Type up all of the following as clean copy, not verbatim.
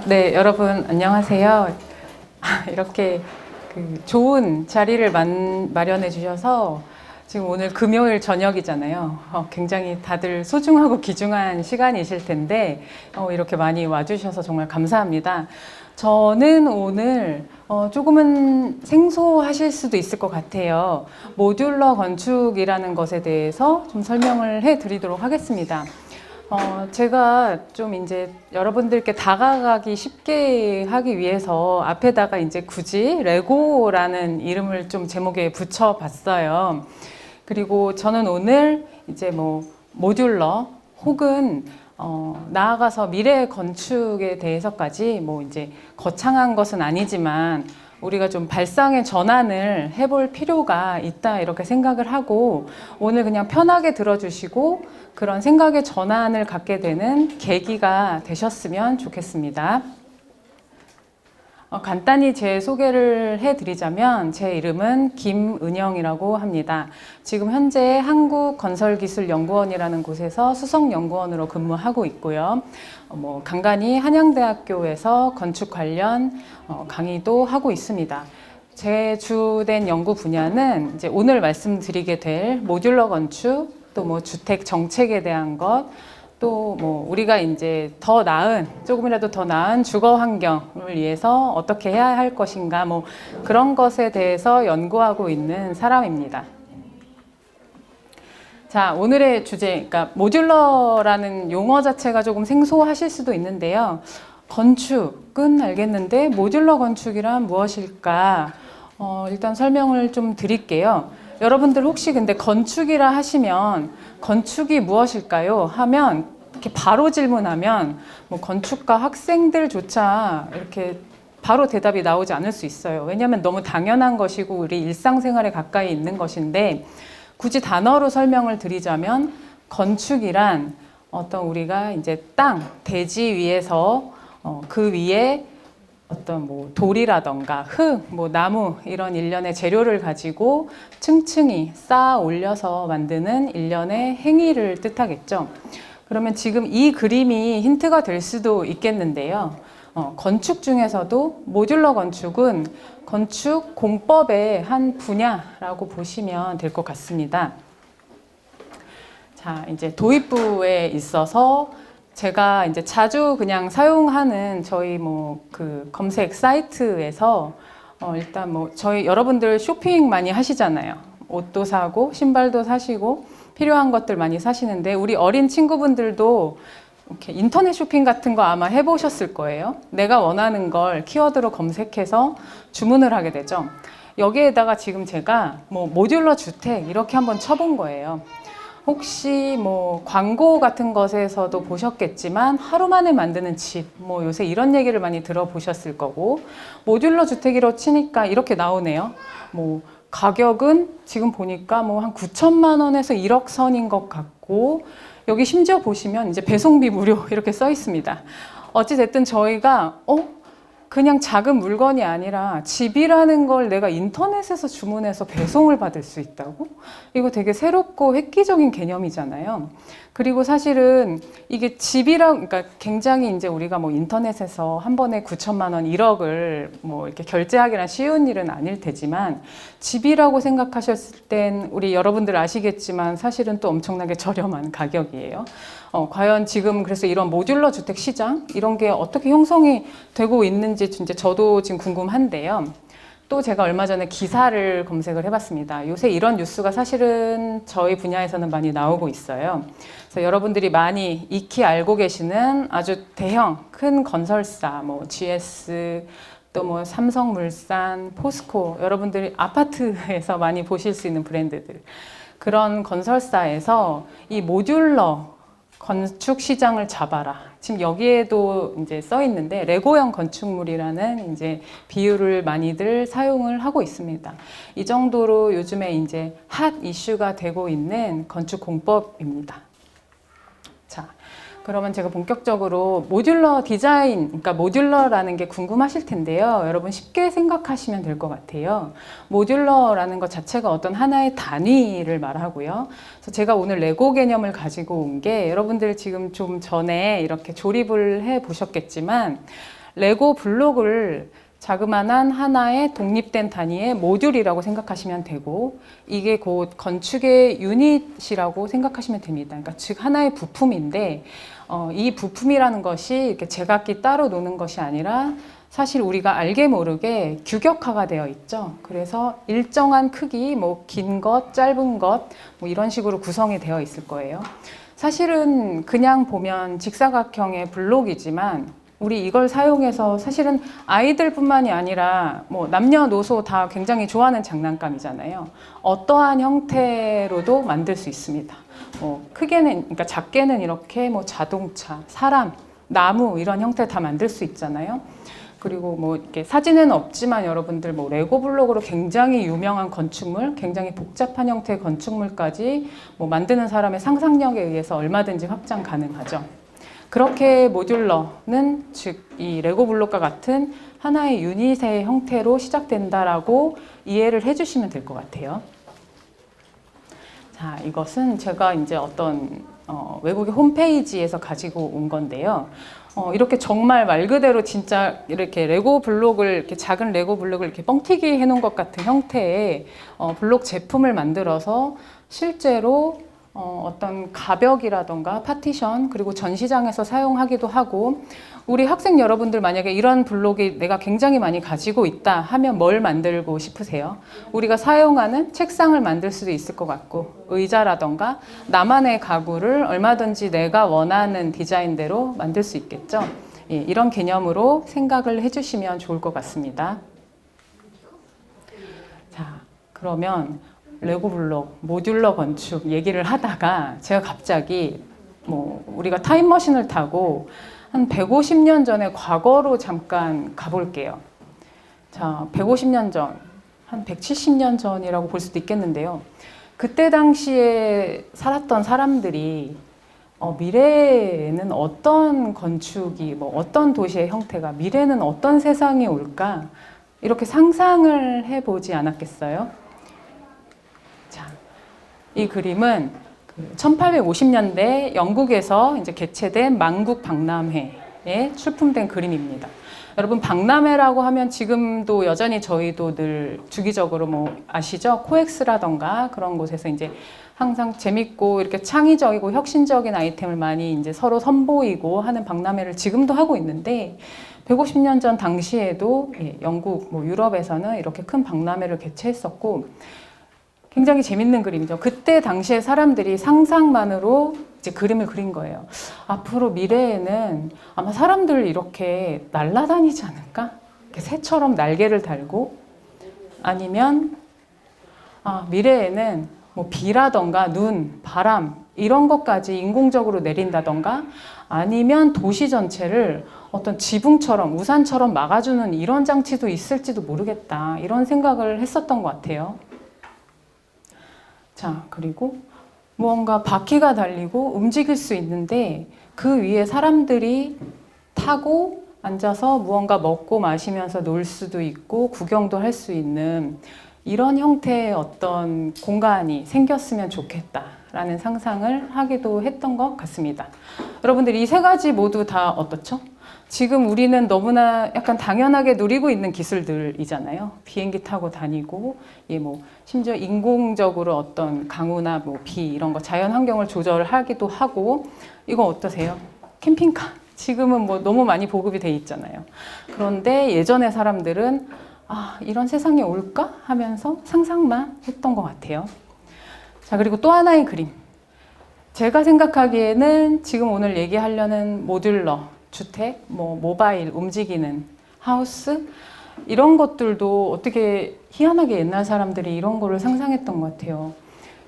네, 여러분 안녕하세요. 이렇게 좋은 자리를 마련해 주셔서 지금 오늘 금요일 저녁이잖아요. 굉장히 다들 소중하고 귀중한 시간이실 텐데 이렇게 많이 와주셔서 정말 감사합니다. 저는 오늘 조금은 생소하실 수도 있을 것 같아요. 모듈러 건축이라는 것에 대해서 좀 설명을 해 드리도록 하겠습니다. 제가 좀 이제 여러분들께 다가가기 쉽게 하기 위해서 앞에다가 이제 굳이 레고라는 이름을 좀 제목에 붙여봤어요. 그리고 저는 오늘 이제 모듈러 혹은 나아가서 미래 건축에 대해서까지 이제 거창한 것은 아니지만 우리가 좀 발상의 전환을 해볼 필요가 있다 이렇게 생각을 하고 오늘 그냥 편하게 들어주시고 그런 생각의 전환을 갖게 되는 계기가 되셨으면 좋겠습니다. 간단히 제 소개를 해드리자면 제 이름은 김은영이라고 합니다. 지금 현재 한국건설기술연구원이라는 곳에서 수석연구원으로 근무하고 있고요. 간간히 한양대학교에서 건축 관련 강의도 하고 있습니다. 제 주된 연구 분야는 이제 오늘 말씀드리게 될 모듈러 건축, 또 주택 정책에 대한 것, 또 우리가 이제 조금이라도 더 나은 주거 환경을 위해서 어떻게 해야 할 것인가 그런 것에 대해서 연구하고 있는 사람입니다. 자, 오늘의 주제, 그러니까 모듈러라는 용어 자체가 조금 생소하실 수도 있는데요. 건축은 알겠는데 모듈러 건축이란 무엇일까? 일단 설명을 좀 드릴게요. 여러분들 혹시 근데 건축이라 하시면 건축이 무엇일까요? 하면 이렇게 바로 질문하면 건축가 학생들조차 이렇게 바로 대답이 나오지 않을 수 있어요. 왜냐하면 너무 당연한 것이고 우리 일상생활에 가까이 있는 것인데 굳이 단어로 설명을 드리자면 건축이란 어떤 우리가 이제 대지 위에서 그 위에 어떤 돌이라던가 흙, 나무 이런 일련의 재료를 가지고 층층이 쌓아 올려서 만드는 일련의 행위를 뜻하겠죠. 그러면 지금 이 그림이 힌트가 될 수도 있겠는데요. 건축 중에서도 모듈러 건축은 건축 공법의 한 분야라고 보시면 될 것 같습니다. 자, 이제 도입부에 있어서 제가 이제 자주 그냥 사용하는 저희 검색 사이트에서 일단 저희 여러분들 쇼핑 많이 하시잖아요. 옷도 사고 신발도 사시고 필요한 것들 많이 사시는데 우리 어린 친구분들도 이렇게 인터넷 쇼핑 같은 거 아마 해보셨을 거예요. 내가 원하는 걸 키워드로 검색해서 주문을 하게 되죠. 여기에다가 지금 제가 모듈러 주택 이렇게 한번 쳐본 거예요. 혹시 광고 같은 것에서도 보셨겠지만 하루 만에 만드는 집 요새 이런 얘기를 많이 들어보셨을 거고 모듈러 주택이라고 치니까 이렇게 나오네요. 가격은 지금 보니까 한 9천만 원에서 1억 선인 것 같고 여기 심지어 보시면 이제 배송비 무료 이렇게 써 있습니다. 어찌됐든 저희가 그냥 작은 물건이 아니라 집이라는 걸 내가 인터넷에서 주문해서 배송을 받을 수 있다고? 이거 되게 새롭고 획기적인 개념이잖아요. 그리고 사실은 이게 그러니까 굉장히 이제 우리가 인터넷에서 한 번에 9천만 원, 1억을 이렇게 결제하기란 쉬운 일은 아닐 테지만 집이라고 생각하셨을 땐 우리 여러분들 아시겠지만 사실은 또 엄청나게 저렴한 가격이에요. 과연 지금 그래서 이런 모듈러 주택 시장 이런 게 어떻게 형성이 되고 있는지 이제 저도 지금 궁금한데요. 또 제가 얼마 전에 기사를 검색을 해봤습니다. 요새 이런 뉴스가 사실은 저희 분야에서는 많이 나오고 있어요. 그래서 여러분들이 많이 익히 알고 계시는 아주 대형 큰 건설사, GS, 또 삼성물산, 포스코, 여러분들이 아파트에서 많이 보실 수 있는 브랜드들. 그런 건설사에서 이 모듈러 건축 시장을 잡아라. 지금 여기에도 이제 써 있는데 레고형 건축물이라는 이제 비유를 많이들 사용을 하고 있습니다. 이 정도로 요즘에 이제 핫 이슈가 되고 있는 건축 공법입니다. 자, 그러면 제가 본격적으로 모듈러 디자인, 그러니까 모듈러라는 게 궁금하실 텐데요. 여러분 쉽게 생각하시면 될 것 같아요. 모듈러라는 것 자체가 어떤 하나의 단위를 말하고요. 그래서 제가 오늘 레고 개념을 가지고 온 게 여러분들 지금 좀 전에 이렇게 조립을 해 보셨겠지만 레고 블록을 자그마한 하나의 독립된 단위의 모듈이라고 생각하시면 되고, 이게 곧 건축의 유닛이라고 생각하시면 됩니다. 그러니까 즉 하나의 부품인데, 이 부품이라는 것이 이렇게 제각기 따로 노는 것이 아니라 사실 우리가 알게 모르게 규격화가 되어 있죠. 그래서 일정한 크기, 뭐 긴 것, 짧은 것, 뭐 이런 식으로 구성이 되어 있을 거예요. 사실은 그냥 보면 직사각형의 블록이지만 우리 이걸 사용해서 사실은 아이들뿐만이 아니라 뭐 남녀노소 다 굉장히 좋아하는 장난감이잖아요. 어떠한 형태로도 만들 수 있습니다. 크게는, 그러니까 작게는 이렇게 뭐 자동차, 사람, 나무 이런 형태 다 만들 수 있잖아요. 그리고 뭐 이렇게 사진은 없지만 여러분들 뭐 레고 블록으로 굉장히 유명한 건축물, 굉장히 복잡한 형태의 건축물까지 뭐 만드는 사람의 상상력에 의해서 얼마든지 확장 가능하죠. 그렇게 모듈러는 즉 이 레고 블록과 같은 하나의 유닛의 형태로 시작된다라고 이해를 해주시면 될 것 같아요. 자, 이것은 제가 이제 어떤 외국의 홈페이지에서 가지고 온 건데요. 이렇게 정말 말 그대로 진짜 이렇게 레고 블록을 이렇게 작은 레고 블록을 이렇게 뻥튀기 해놓은 것 같은 형태의 블록 제품을 만들어서 실제로 어떤 가벽이라던가 파티션 그리고 전시장에서 사용하기도 하고, 우리 학생 여러분들 만약에 이런 블록이 내가 굉장히 많이 가지고 있다 하면 뭘 만들고 싶으세요? 우리가 사용하는 책상을 만들 수도 있을 것 같고, 의자라던가 나만의 가구를 얼마든지 내가 원하는 디자인대로 만들 수 있겠죠. 예, 이런 개념으로 생각을 해주시면 좋을 것 같습니다. 자, 그러면 레고 블록, 모듈러 건축 얘기를 하다가 제가 갑자기 뭐 우리가 타임머신을 타고 한 150년 전의 과거로 잠깐 가볼게요. 자, 150년 전, 한 170년 전이라고 볼 수도 있겠는데요. 그때 당시에 살았던 사람들이 미래에는 어떤 건축이, 뭐 어떤 도시의 형태가, 미래는 어떤 세상이 올까? 이렇게 상상을 해보지 않았겠어요? 자, 이 그림은 1850년대 영국에서 이제 개최된 만국 박람회에 출품된 그림입니다. 여러분, 박람회라고 하면 지금도 여전히 저희도 늘 주기적으로 뭐 아시죠? 코엑스라던가 그런 곳에서 이제 항상 재밌고 이렇게 창의적이고 혁신적인 아이템을 많이 이제 서로 선보이고 하는 박람회를 지금도 하고 있는데, 150년 전 당시에도 영국, 뭐 유럽에서는 이렇게 큰 박람회를 개최했었고, 굉장히 재밌는 그림이죠. 그때 당시에 사람들이 상상만으로 이제 그림을 그린 거예요. 앞으로 미래에는 아마 사람들 이렇게 날아다니지 않을까? 이렇게 새처럼 날개를 달고, 아니면 미래에는 뭐 비라던가 눈, 바람 이런 것까지 인공적으로 내린다던가, 아니면 도시 전체를 어떤 지붕처럼 우산처럼 막아주는 이런 장치도 있을지도 모르겠다, 이런 생각을 했었던 것 같아요. 자, 그리고 무언가 바퀴가 달리고 움직일 수 있는데 그 위에 사람들이 타고 앉아서 무언가 먹고 마시면서 놀 수도 있고 구경도 할 수 있는 이런 형태의 어떤 공간이 생겼으면 좋겠다라는 상상을 하기도 했던 것 같습니다. 여러분들, 이 세 가지 모두 다 어떻죠? 지금 우리는 너무나 약간 당연하게 누리고 있는 기술들이잖아요. 비행기 타고 다니고, 뭐 심지어 인공적으로 어떤 강우나 뭐 비 이런 거 자연 환경을 조절하기도 하고, 이거 어떠세요? 캠핑카. 지금은 뭐 너무 많이 보급이 돼 있잖아요. 그런데 예전의 사람들은 이런 세상이 올까 하면서 상상만 했던 것 같아요. 자, 그리고 또 하나의 그림. 제가 생각하기에는 지금 오늘 얘기하려는 모듈러 주택, 뭐 모바일, 움직이는 하우스, 이런 것들도 어떻게 희한하게 옛날 사람들이 이런 거를 상상했던 것 같아요.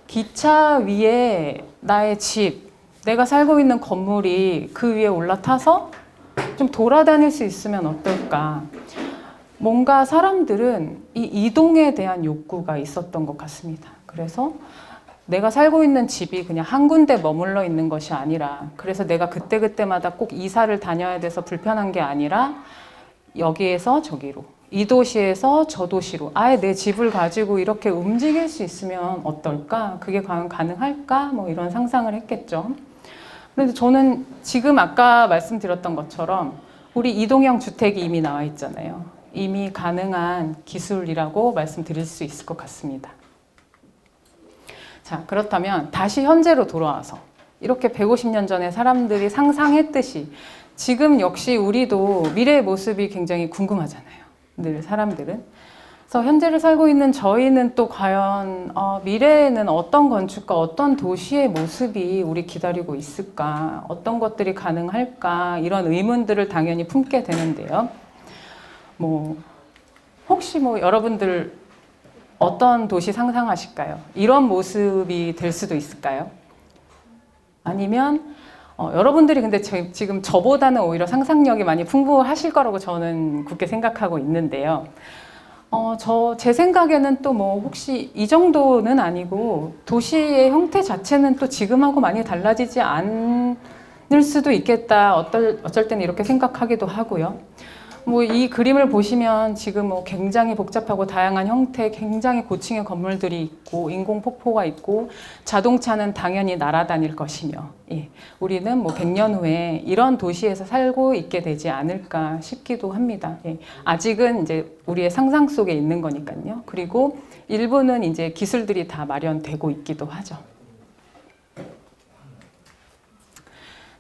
기차 위에 나의 집, 내가 살고 있는 건물이 그 위에 올라타서 좀 돌아다닐 수 있으면 어떨까. 뭔가 사람들은 이 이동에 대한 욕구가 있었던 것 같습니다. 그래서 내가 살고 있는 집이 그냥 한 군데 머물러 있는 것이 아니라, 그래서 내가 그때그때마다 꼭 이사를 다녀야 돼서 불편한 게 아니라 여기에서 저기로, 이 도시에서 저 도시로 아예 내 집을 가지고 이렇게 움직일 수 있으면 어떨까? 그게 과연 가능할까? 뭐 이런 상상을 했겠죠. 그런데 저는 지금 아까 말씀드렸던 것처럼 우리 이동형 주택이 이미 나와 있잖아요. 이미 가능한 기술이라고 말씀드릴 수 있을 것 같습니다. 자, 그렇다면 다시 현재로 돌아와서 이렇게 150년 전에 사람들이 상상했듯이 지금 역시 우리도 미래의 모습이 굉장히 궁금하잖아요. 늘 사람들은. 그래서 현재를 살고 있는 저희는 또 과연 미래에는 어떤 건축과 어떤 도시의 모습이 우리 기다리고 있을까? 어떤 것들이 가능할까? 이런 의문들을 당연히 품게 되는데요. 혹시 여러분들 어떤 도시 상상하실까요? 이런 모습이 될 수도 있을까요? 아니면 여러분들이 근데 지금 저보다는 오히려 상상력이 많이 풍부하실 거라고 저는 굳게 생각하고 있는데요. 제 생각에는 또 혹시 이 정도는 아니고 도시의 형태 자체는 또 지금하고 많이 달라지지 않을 수도 있겠다. 어쩔 때는 이렇게 생각하기도 하고요. 이 그림을 보시면 지금 굉장히 복잡하고 다양한 형태, 굉장히 고층의 건물들이 있고 인공폭포가 있고 자동차는 당연히 날아다닐 것이며, 예, 우리는 100년 후에 이런 도시에서 살고 있게 되지 않을까 싶기도 합니다. 예, 아직은 이제 우리의 상상 속에 있는 거니까요. 그리고 일부는 이제 기술들이 다 마련되고 있기도 하죠.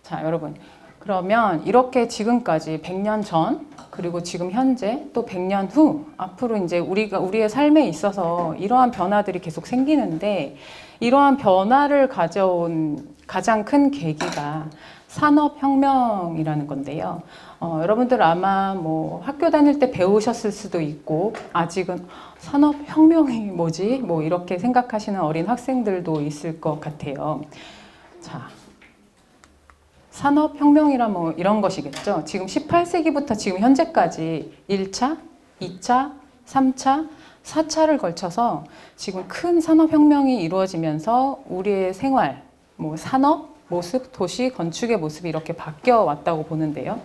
자, 여러분. 그러면 이렇게 지금까지 100년 전, 그리고 지금 현재, 또 100년 후, 앞으로 이제 우리의 삶에 있어서 이러한 변화들이 계속 생기는데, 이러한 변화를 가져온 가장 큰 계기가 산업혁명이라는 건데요. 여러분들 아마 학교 다닐 때 배우셨을 수도 있고, 아직은 산업혁명이 뭐지? 이렇게 생각하시는 어린 학생들도 있을 것 같아요. 자. 산업혁명이라 이런 것이겠죠. 지금 18세기부터 지금 현재까지 1차, 2차, 3차, 4차를 걸쳐서 지금 큰 산업혁명이 이루어지면서 우리의 생활, 산업, 모습, 도시, 건축의 모습이 이렇게 바뀌어 왔다고 보는데요.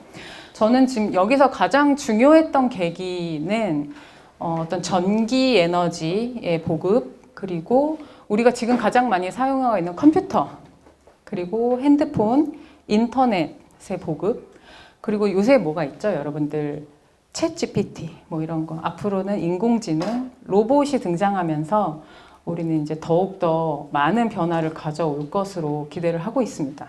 저는 지금 여기서 가장 중요했던 계기는 어떤 전기 에너지의 보급, 그리고 우리가 지금 가장 많이 사용하고 있는 컴퓨터, 그리고 핸드폰, 인터넷의 보급, 그리고 요새 뭐가 있죠, 여러분들? 챗 GPT, 이런 거. 앞으로는 인공지능, 로봇이 등장하면서 우리는 이제 더욱더 많은 변화를 가져올 것으로 기대를 하고 있습니다.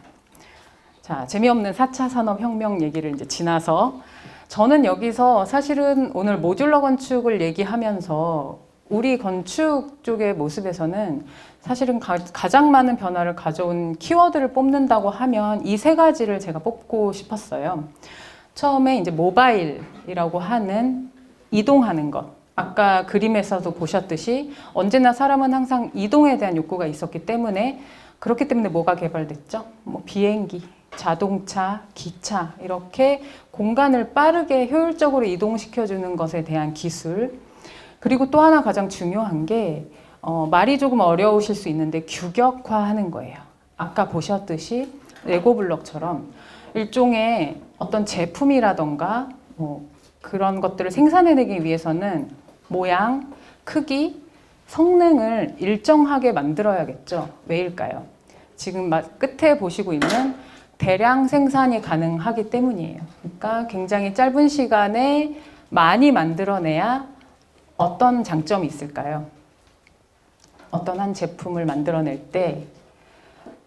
자, 재미없는 4차 산업혁명 얘기를 이제 지나서 저는 여기서 사실은 오늘 모듈러 건축을 얘기하면서 우리 건축 쪽의 모습에서는 사실은 가장 많은 변화를 가져온 키워드를 뽑는다고 하면 이 세 가지를 제가 뽑고 싶었어요. 처음에 이제 모바일이라고 하는 이동하는 것. 아까 그림에서도 보셨듯이 언제나 사람은 항상 이동에 대한 욕구가 있었기 때문에 그렇기 때문에 뭐가 개발됐죠? 비행기, 자동차, 기차 이렇게 공간을 빠르게 효율적으로 이동시켜주는 것에 대한 기술. 그리고 또 하나 가장 중요한 게 말이 조금 어려우실 수 있는데 규격화하는 거예요. 아까 보셨듯이 레고 블록처럼 일종의 어떤 제품이라던가 그런 것들을 생산해내기 위해서는 모양, 크기, 성능을 일정하게 만들어야겠죠. 왜일까요? 지금 끝에 보시고 있는 대량 생산이 가능하기 때문이에요. 그러니까 굉장히 짧은 시간에 많이 만들어내야 어떤 장점이 있을까요? 어떤 한 제품을 만들어낼 때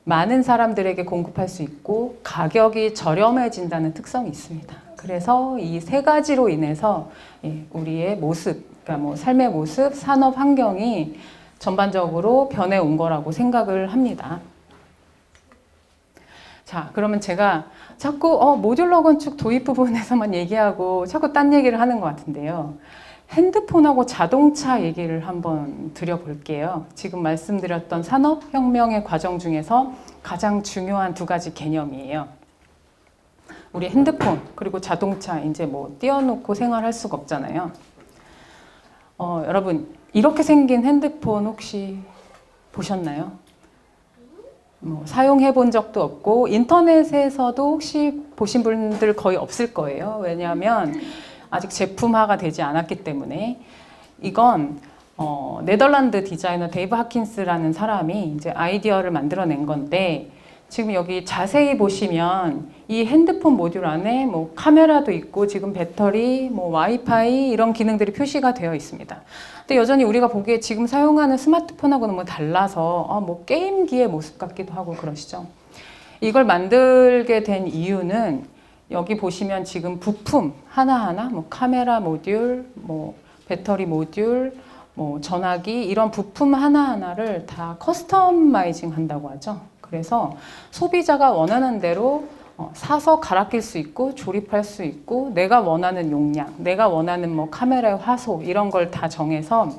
많은 사람들에게 공급할 수 있고 가격이 저렴해진다는 특성이 있습니다. 그래서 이 세 가지로 인해서 우리의 모습, 그러니까 삶의 모습, 산업 환경이 전반적으로 변해온 거라고 생각을 합니다. 자, 그러면 제가 자꾸 모듈러 건축 도입 부분에서만 얘기하고 자꾸 딴 얘기를 하는 것 같은데요. 핸드폰하고 자동차 얘기를 한번 드려볼게요. 지금 말씀드렸던 산업혁명의 과정 중에서 가장 중요한 두 가지 개념이에요. 우리 핸드폰 그리고 자동차 이제 띄워놓고 생활할 수가 없잖아요. 여러분 이렇게 생긴 핸드폰 혹시 보셨나요? 사용해 본 적도 없고 인터넷에서도 혹시 보신 분들 거의 없을 거예요. 왜냐하면 아직 제품화가 되지 않았기 때문에. 이건 네덜란드 디자이너 데이브 하킨스라는 사람이 이제 아이디어를 만들어낸 건데, 지금 여기 자세히 보시면 이 핸드폰 모듈 안에 뭐 카메라도 있고 지금 배터리, 뭐 와이파이 이런 기능들이 표시가 되어 있습니다. 근데 여전히 우리가 보기에 지금 사용하는 스마트폰하고는 뭐 달라서 뭐 게임기의 모습 같기도 하고 그러시죠. 이걸 만들게 된 이유는 여기 보시면 지금 부품 하나하나 뭐 카메라 모듈, 뭐 배터리 모듈, 뭐 전화기 이런 부품 하나하나를 다 커스터마이징 한다고 하죠. 그래서 소비자가 원하는 대로 사서 갈아 낄 수 있고 조립할 수 있고 내가 원하는 용량, 내가 원하는 뭐 카메라의 화소 이런 걸 다 정해서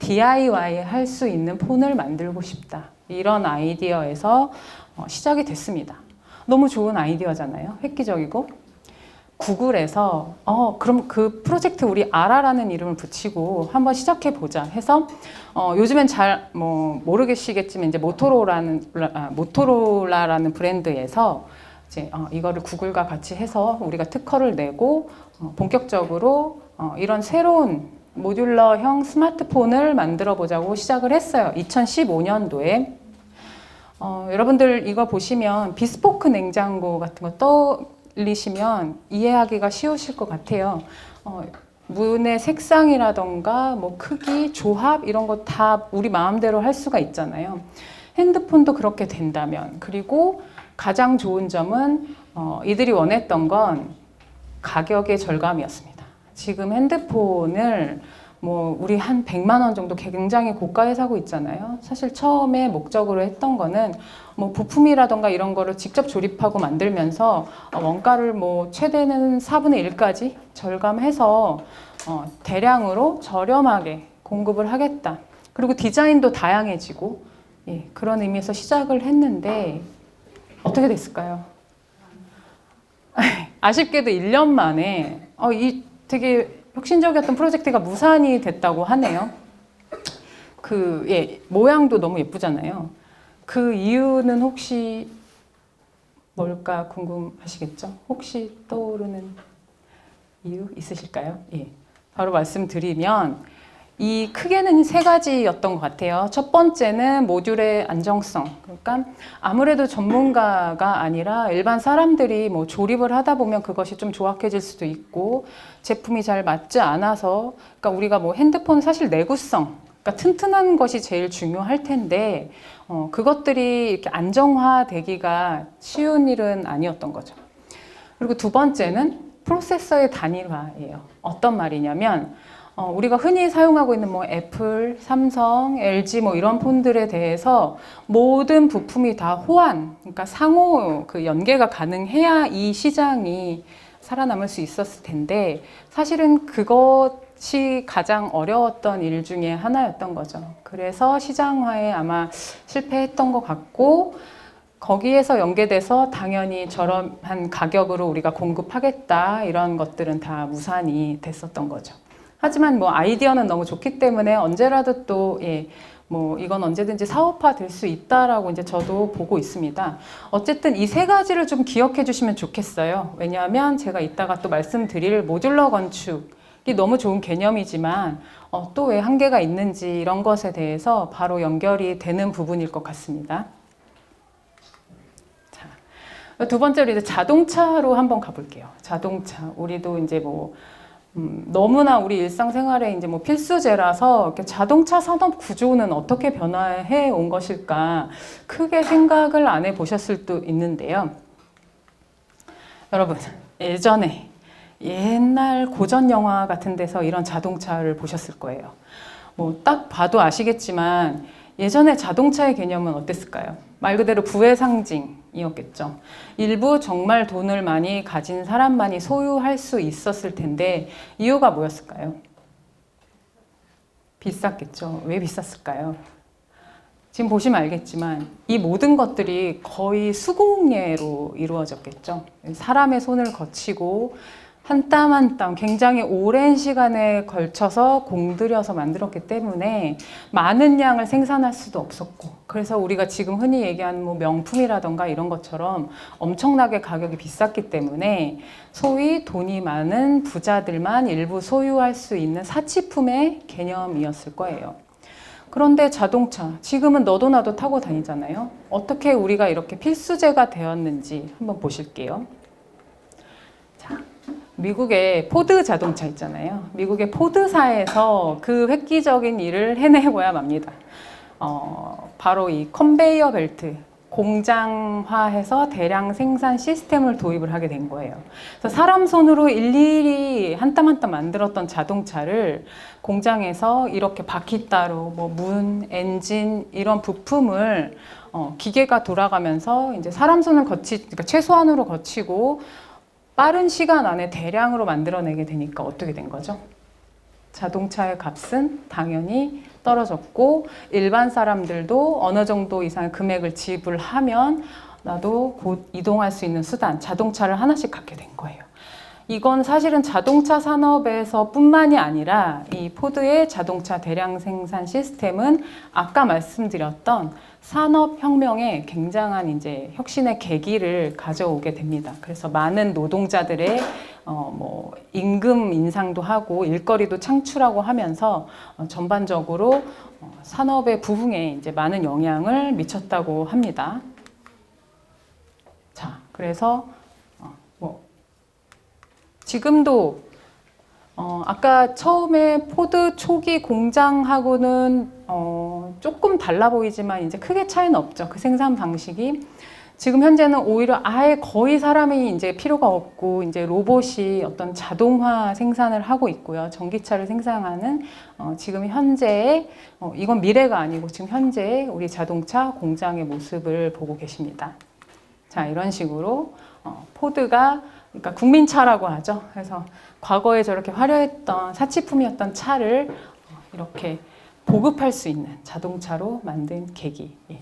DIY 할 수 있는 폰을 만들고 싶다. 이런 아이디어에서 시작이 됐습니다. 너무 좋은 아이디어잖아요. 획기적이고. 구글에서 그럼 그 프로젝트 우리 아라라는 이름을 붙이고 한번 시작해 보자 해서 요즘엔 잘 뭐 모르시겠지만 이제 모토로라라는 브랜드에서 이제 이거를 구글과 같이 해서 우리가 특허를 내고 본격적으로 이런 새로운 모듈러형 스마트폰을 만들어 보자고 시작을 했어요. 2015년도에. 여러분들 이거 보시면 비스포크 냉장고 같은 거 떠올리시면 이해하기가 쉬우실 것 같아요. 문의 색상이라던가 뭐 크기, 조합 이런 거 다 우리 마음대로 할 수가 있잖아요. 핸드폰도 그렇게 된다면, 그리고 가장 좋은 점은 이들이 원했던 건 가격의 절감이었습니다. 지금 핸드폰을 뭐 우리 한 100만 원 정도 굉장히 고가에 사고 있잖아요. 사실 처음에 목적으로 했던 거는 뭐 부품이라던가 이런 거를 직접 조립하고 만들면서 원가를 뭐 최대는 4분의 1까지 절감해서 대량으로 저렴하게 공급을 하겠다. 그리고 디자인도 다양해지고 그런 의미에서 시작을 했는데 어떻게 됐을까요? 아쉽게도 1년 만에 이 되게 혁신적이었던 프로젝트가 무산이 됐다고 하네요. 모양도 너무 예쁘잖아요. 그 이유는 혹시 뭘까 궁금하시겠죠? 혹시 떠오르는 이유 있으실까요? 바로 말씀드리면 이 크게는 3가지였던 것 같아요. 첫 번째는 모듈의 안정성. 그러니까 아무래도 전문가가 아니라 일반 사람들이 뭐 조립을 하다 보면 그것이 좀 조악해질 수도 있고 제품이 잘 맞지 않아서, 그러니까 우리가 뭐 핸드폰 사실 내구성, 그러니까 튼튼한 것이 제일 중요할 텐데 그것들이 이렇게 안정화되기가 쉬운 일은 아니었던 거죠. 그리고 두 번째는 프로세서의 단일화예요. 어떤 말이냐면 우리가 흔히 사용하고 있는 뭐 애플, 삼성, LG 뭐 이런 폰들에 대해서 모든 부품이 다 호환, 그러니까 상호 그 연계가 가능해야 이 시장이 살아남을 수 있었을 텐데 사실은 그것이 가장 어려웠던 일 중에 하나였던 거죠. 그래서 시장화에 아마 실패했던 것 같고 거기에서 연계돼서 당연히 저렴한 가격으로 우리가 공급하겠다 이런 것들은 다 무산이 됐었던 거죠. 하지만 뭐 아이디어는 너무 좋기 때문에 언제라도 또 뭐 이건 언제든지 사업화 될 수 있다라고 이제 저도 보고 있습니다. 어쨌든 이 3가지를 좀 기억해 주시면 좋겠어요. 왜냐하면 제가 이따가 또 말씀드릴 모듈러 건축이 너무 좋은 개념이지만 또 왜 한계가 있는지 이런 것에 대해서 바로 연결이 되는 부분일 것 같습니다. 자, 두 번째로 이제 자동차로 한번 가볼게요. 자동차. 우리도 이제 뭐 너무나 우리 일상생활에 이제 뭐 필수제라서 이렇게 자동차 산업 구조는 어떻게 변화해 온 것일까 크게 생각을 안 해보셨을 수도 있는데요. 여러분, 예전에 옛날 고전 영화 같은 데서 이런 자동차를 보셨을 거예요. 뭐 딱 봐도 아시겠지만 예전에 자동차의 개념은 어땠을까요? 말 그대로 부의 상징이었겠죠. 일부 정말 돈을 많이 가진 사람만이 소유할 수 있었을 텐데 이유가 뭐였을까요? 비쌌겠죠. 왜 비쌌을까요? 지금 보시면 알겠지만 이 모든 것들이 거의 수공예로 이루어졌겠죠. 사람의 손을 거치고 한 땀 한 땀 굉장히 오랜 시간에 걸쳐서 공들여서 만들었기 때문에 많은 양을 생산할 수도 없었고, 그래서 우리가 지금 흔히 얘기하는 뭐 명품이라던가 이런 것처럼 엄청나게 가격이 비쌌기 때문에 소위 돈이 많은 부자들만 일부 소유할 수 있는 사치품의 개념이었을 거예요. 그런데 자동차, 지금은 너도 나도 타고 다니잖아요. 어떻게 우리가 이렇게 필수제가 되었는지 한번 보실게요. 자, 미국의 포드 자동차 있잖아요. 미국의 포드사에서 그 획기적인 일을 해내고야 맙니다. 바로 이 컨베이어 벨트, 공장화해서 대량 생산 시스템을 도입을 하게 된 거예요. 그래서 사람 손으로 일일이 한 땀 한 땀 만들었던 자동차를 공장에서 이렇게 바퀴 따로 뭐 문, 엔진 이런 부품을 기계가 돌아가면서 이제 사람 손을 그러니까 최소한으로 거치고 빠른 시간 안에 대량으로 만들어내게 되니까 어떻게 된 거죠? 자동차의 값은 당연히 떨어졌고 일반 사람들도 어느 정도 이상의 금액을 지불하면 나도 곧 이동할 수 있는 수단, 자동차를 하나씩 갖게 된 거예요. 이건 사실은 자동차 산업에서 뿐만이 아니라 이 포드의 자동차 대량 생산 시스템은 아까 말씀드렸던 산업혁명에 굉장한 이제 혁신의 계기를 가져오게 됩니다. 그래서 많은 노동자들의 임금 인상도 하고 일거리도 창출하고 하면서 전반적으로 산업의 부흥에 이제 많은 영향을 미쳤다고 합니다. 자, 그래서 지금도 아까 처음에 포드 초기 공장하고는 조금 달라 보이지만 이제 크게 차이는 없죠. 그 생산 방식이. 지금 현재는 오히려 아예 거의 사람이 이제 필요가 없고 이제 로봇이 어떤 자동화 생산을 하고 있고요. 전기차를 생산하는 지금 현재의 이건 미래가 아니고 지금 현재의 우리 자동차 공장의 모습을 보고 계십니다. 자, 이런 식으로 포드가 그러니까 국민차라고 하죠. 그래서 과거에 저렇게 화려했던 사치품이었던 차를 이렇게 보급할 수 있는 자동차로 만든 계기. 예.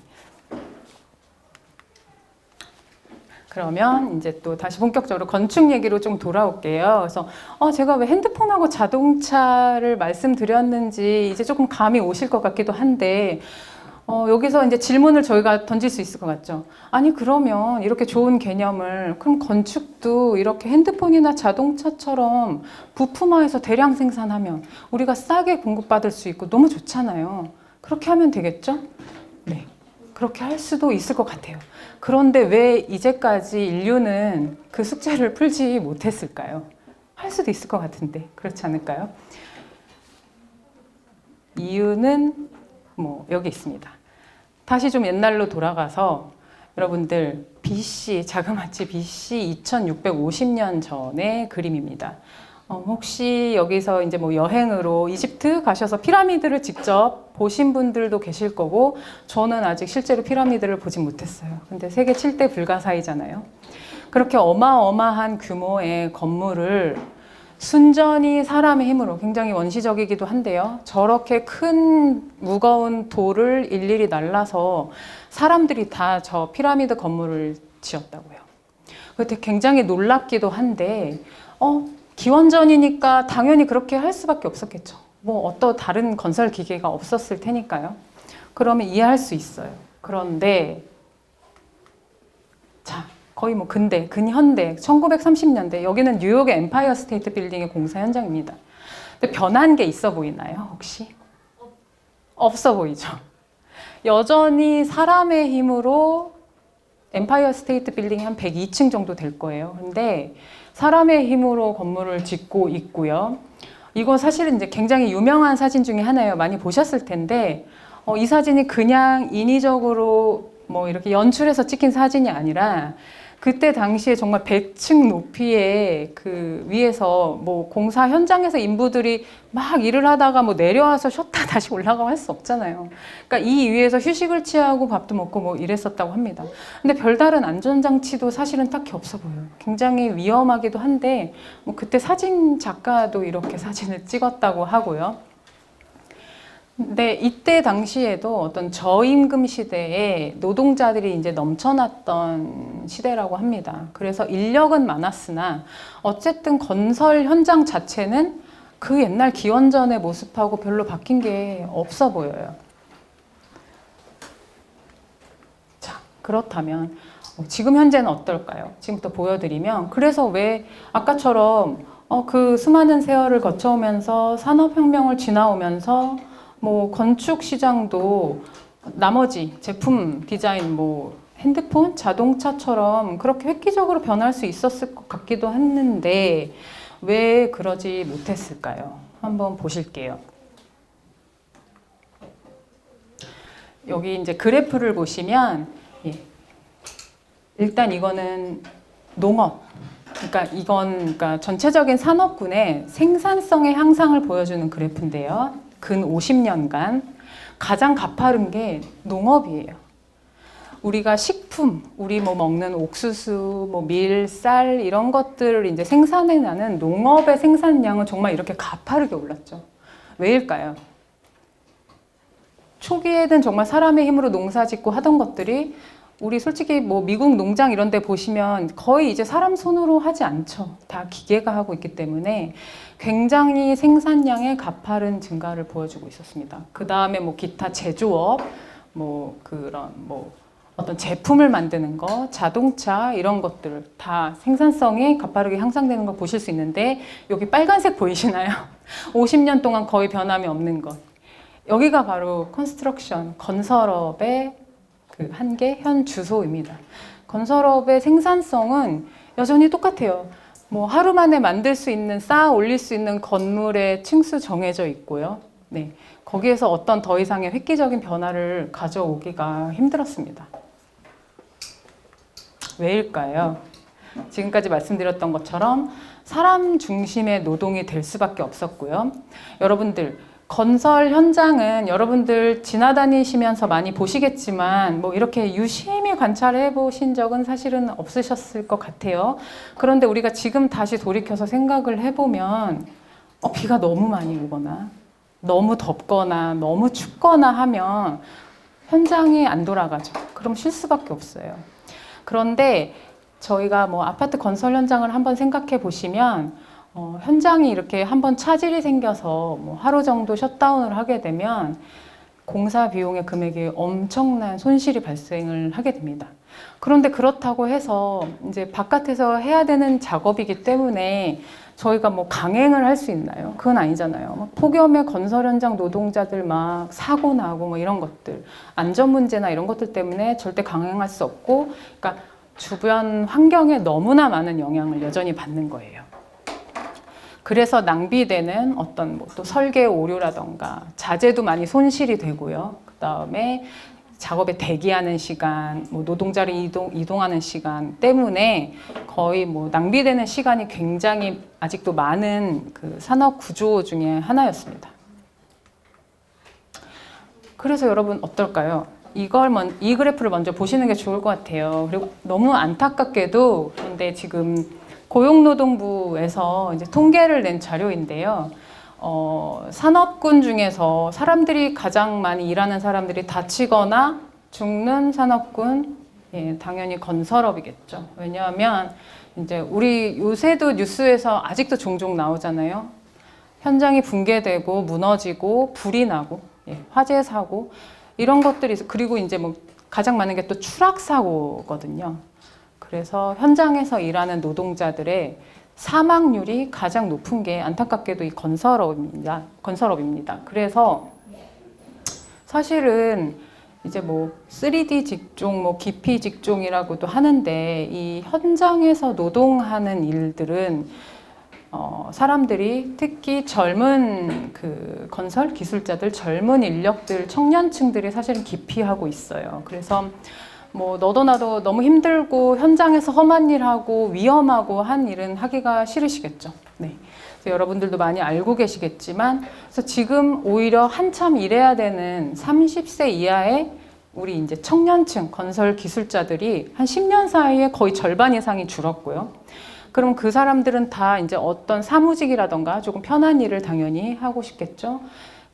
그러면 이제 또 다시 본격적으로 건축 얘기로 좀 돌아올게요. 그래서 제가 왜 핸드폰하고 자동차를 말씀드렸는지 이제 조금 감이 오실 것 같기도 한데 여기서 이제 질문을 저희가 던질 수 있을 것 같죠. 아니 그러면 이렇게 좋은 개념을 그럼 건축도 이렇게 핸드폰이나 자동차처럼 부품화해서 대량 생산하면 우리가 싸게 공급받을 수 있고 너무 좋잖아요. 그렇게 하면 되겠죠? 네, 그렇게 할 수도 있을 것 같아요. 그런데 왜 이제까지 인류는 그 숙제를 풀지 못했을까요? 할 수도 있을 것 같은데 그렇지 않을까요? 이유는 여기 있습니다. 다시 좀 옛날로 돌아가서 여러분들 BC, 자그마치 BC 2650년 전의 그림입니다. 혹시 여기서 이제 여행으로 이집트 가셔서 피라미드를 직접 보신 분들도 계실 거고 저는 아직 실제로 피라미드를 보진 못했어요. 근데 세계 7대 불가사의잖아요. 그렇게 어마어마한 규모의 건물을 순전히 사람의 힘으로 굉장히 원시적이기도 한데요. 저렇게 큰 무거운 돌을 일일이 날라서 사람들이 다 저 피라미드 건물을 지었다고요. 그때 굉장히 놀랍기도 한데 기원전이니까 당연히 그렇게 할 수밖에 없었겠죠. 어떤 다른 건설 기계가 없었을 테니까요. 그러면 이해할 수 있어요. 그런데 자, 거의 근현대 1930년대 여기는 뉴욕의 엠파이어 스테이트 빌딩의 공사 현장입니다. 근데 변한 게 있어 보이나요, 혹시? 없어 보이죠. 여전히 사람의 힘으로 엠파이어 스테이트 빌딩이 한 102층 정도 될 거예요. 근데 사람의 힘으로 건물을 짓고 있고요. 이거 사실은 이제 굉장히 유명한 사진 중에 하나예요. 많이 보셨을 텐데 이 사진이 그냥 인위적으로 이렇게 연출해서 찍힌 사진이 아니라 그때 당시에 정말 100층 높이의 그 위에서 공사 현장에서 인부들이 막 일을 하다가 내려와서 쉬었다 다시 올라가고 할 수 없잖아요. 그러니까 이 위에서 휴식을 취하고 밥도 먹고 이랬었다고 합니다. 근데 별다른 안전장치도 사실은 딱히 없어 보여요. 굉장히 위험하기도 한데 그때 사진 작가도 이렇게 사진을 찍었다고 하고요. 근데 이때 당시에도 어떤 저임금 시대에 노동자들이 이제 넘쳐났던 시대라고 합니다. 그래서 인력은 많았으나 어쨌든 건설 현장 자체는 그 옛날 기원전의 모습하고 별로 바뀐 게 없어 보여요. 자, 그렇다면 지금 현재는 어떨까요? 지금부터 보여드리면 그래서 왜 아까처럼 그 수많은 세월을 거쳐오면서 산업혁명을 지나오면서 뭐 건축 시장도 나머지 제품 디자인 뭐 핸드폰, 자동차처럼 그렇게 획기적으로 변할 수 있었을 것 같기도 했는데 왜 그러지 못했을까요? 한번 보실게요. 여기 이제 그래프를 보시면 일단 이거는 농업, 그러니까 전체적인 산업군의 생산성의 향상을 보여주는 그래프인데요. 근 50년간 가장 가파른 게 농업이에요. 우리가 식품, 우리 뭐 먹는 옥수수, 뭐 밀, 쌀 이런 것들을 이제 생산해내는 농업의 생산량은 정말 이렇게 가파르게 올랐죠. 왜일까요? 초기에는 정말 사람의 힘으로 농사 짓고 하던 것들이 우리 솔직히 뭐 미국 농장 이런 데 보시면 거의 이제 사람 손으로 하지 않죠. 다 기계가 하고 있기 때문에 굉장히 생산량의 가파른 증가를 보여주고 있었습니다. 그 다음에 뭐 기타 제조업, 뭐 그런 뭐 어떤 제품을 만드는 거, 자동차 이런 것들 다 생산성이 가파르게 향상되는 걸 보실 수 있는데 여기 빨간색 보이시나요? 50년 동안 거의 변함이 없는 것. 여기가 바로 컨스트럭션, 건설업의 그 한계 현 주소입니다. 건설업의 생산성은 여전히 똑같아요. 뭐 하루 만에 만들 수 있는, 쌓아 올릴 수 있는 건물의 층수 정해져 있고요. 네, 거기에서 어떤 더 이상의 획기적인 변화를 가져오기가 힘들었습니다. 왜일까요? 지금까지 말씀드렸던 것처럼 사람 중심의 노동이 될 수밖에 없었고요. 여러분들 건설 현장은 여러분들 지나다니시면서 많이 보시겠지만 뭐 이렇게 유심히 관찰해 보신 적은 사실은 없으셨을 것 같아요. 그런데 우리가 지금 다시 돌이켜서 생각을 해보면 비가 너무 많이 오거나 너무 덥거나 너무 춥거나 하면 현장이 안 돌아가죠. 그럼 쉴 수밖에 없어요. 그런데 저희가 뭐 아파트 건설 현장을 한번 생각해 보시면 현장이 이렇게 한번 차질이 생겨서 뭐 하루 정도 셧다운을 하게 되면 공사 비용의 금액이 엄청난 손실이 발생을 하게 됩니다. 그런데 그렇다고 해서 이제 바깥에서 해야 되는 작업이기 때문에 저희가 뭐 강행을 할 수 있나요? 그건 아니잖아요. 막 폭염에 건설 현장 노동자들 막 사고 나고 뭐 이런 것들, 안전 문제나 이런 것들 때문에 절대 강행할 수 없고, 그러니까 주변 환경에 너무나 많은 영향을 여전히 받는 거예요. 그래서 낭비되는 어떤 뭐 또 설계 오류라던가 자재도 많이 손실이 되고요. 그 다음에 작업에 대기하는 시간, 뭐 노동자를 이동하는 시간 때문에 거의 뭐 낭비되는 시간이 굉장히 아직도 많은 그 산업 구조 중에 하나였습니다. 그래서 여러분 어떨까요? 이 그래프를 먼저 보시는 게 좋을 것 같아요. 그리고 너무 안타깝게도 그런데 지금 고용노동부에서 이제 통계를 낸 자료인데요. 산업군 중에서 사람들이 가장 많이 일하는 사람들이 다치거나 죽는 산업군, 당연히 건설업이겠죠. 왜냐하면 이제 우리 요새도 뉴스에서 아직도 종종 나오잖아요. 현장이 붕괴되고 무너지고 불이 나고 화재 사고 이런 것들이 있어. 그리고 이제 뭐 가장 많은 게 또 추락 사고거든요. 그래서 현장에서 일하는 노동자들의 사망률이 가장 높은 게 안타깝게도 이 건설업입니다. 그래서 사실은 이제 뭐 3D 직종, 뭐 기피 직종이라고도 하는데 이 현장에서 노동하는 일들은 사람들이 특히 젊은 그 건설 기술자들, 젊은 인력들, 청년층들이 사실은 기피하고 있어요. 그래서 뭐 너도 나도 너무 힘들고 현장에서 험한 일하고 위험하고 한 일은 하기가 싫으시겠죠. 네. 그래서 여러분들도 많이 알고 계시겠지만, 그래서 지금 오히려 한참 일해야 되는 30세 이하의 우리 이제 청년층 건설 기술자들이 한 10년 사이에 거의 절반 이상이 줄었고요. 그럼 그 사람들은 다 이제 어떤 사무직이라던가 조금 편한 일을 당연히 하고 싶겠죠.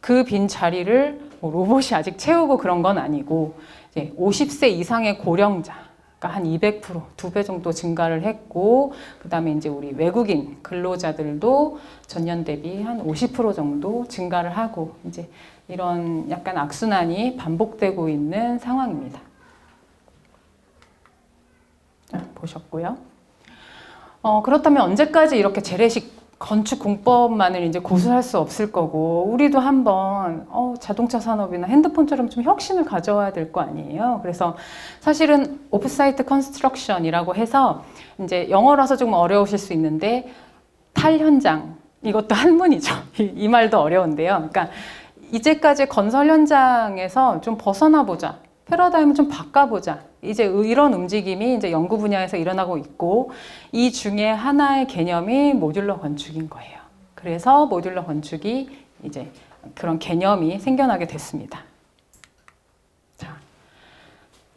그 빈 자리를 뭐 로봇이 아직 채우고 그런 건 아니고 이제 50세 이상의 고령자가 한 200%, 2배 정도 증가를 했고, 그 다음에 이제 우리 외국인 근로자들도 전년 대비 한 50% 정도 증가를 하고 이제 이런 약간 악순환이 반복되고 있는 상황입니다. 보셨고요. 그렇다면 언제까지 이렇게 재래식 건축 공법만을 이제 고수할 수 없을 거고, 우리도 한번 자동차 산업이나 핸드폰처럼 좀 혁신을 가져와야 될 거 아니에요. 그래서 사실은 오프사이트 컨스트럭션이라고 해서 이제 영어라서 좀 어려우실 수 있는데 탈현장, 이것도 한문이죠. 이 말도 어려운데요. 그러니까 이제까지 건설 현장에서 좀 벗어나 보자. 패러다임을 좀 바꿔보자. 이제 이런 움직임이 이제 연구 분야에서 일어나고 있고, 이 중에 하나의 개념이 모듈러 건축인 거예요. 그래서 모듈러 건축이 이제 그런 개념이 생겨나게 됐습니다. 자,